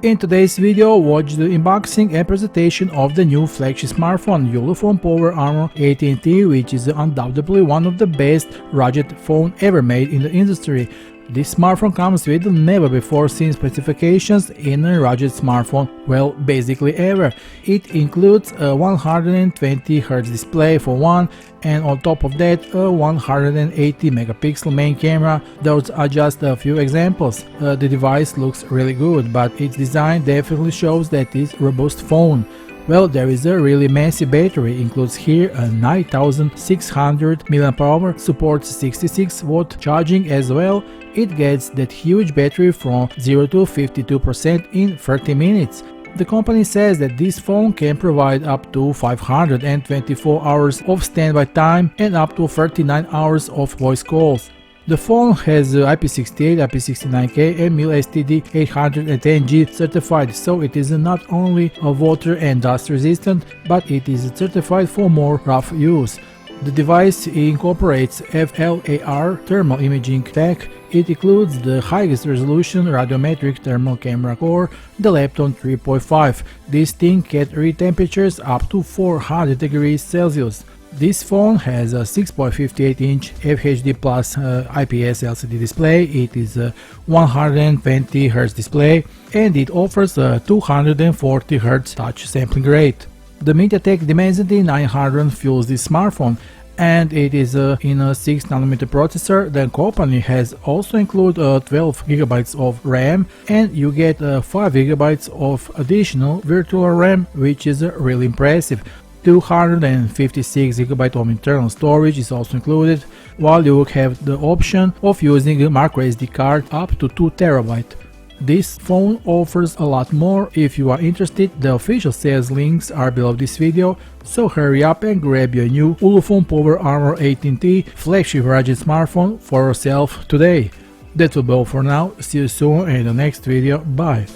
In today's video, watch the unboxing and presentation of the new flagship smartphone Ulefone Power Armor 18T, which is undoubtedly one of the best rugged phone ever made in the industry. This smartphone comes with never before seen specifications in a rugged smartphone, well, basically ever. It includes a 120Hz display for one, and on top of that a 180 megapixel main camera. Those are just a few examples. The device looks really good, but its design definitely shows that it's a robust phone. Well, there is a really massive battery, includes here a 9600 mAh, supports 66-watt charging as well. It gets that huge battery from 0 to 52% in 30 minutes. The company says that this phone can provide up to 524 hours of standby time and up to 39 hours of voice calls. The phone has IP68, IP69K and mil-STD 810G certified, so it is not only water and dust resistant, but it is certified for more rough use. The device incorporates FLAR thermal imaging tech. It includes the highest resolution radiometric thermal camera core, the Lepton 3.5. This thing can read temperatures up to 400 degrees Celsius. This phone has a 6.58-inch FHD Plus IPS LCD display. It is a 120Hz display and it offers a 240Hz touch sampling rate. The MediaTek Dimensity 900 fuels this smartphone, and it is in a 6nm processor. The company has also included 12GB of RAM, and you get 5GB of additional virtual RAM, which is really impressive. 256GB of internal storage is also included, while you have the option of using a microSD card up to 2TB. This phone offers a lot more. If you are interested, the official sales links are below this video, so hurry up and grab your new Ulefone Power Armor 18T flagship rugged smartphone for yourself today. That will be all for now. See you soon in the next video. Bye.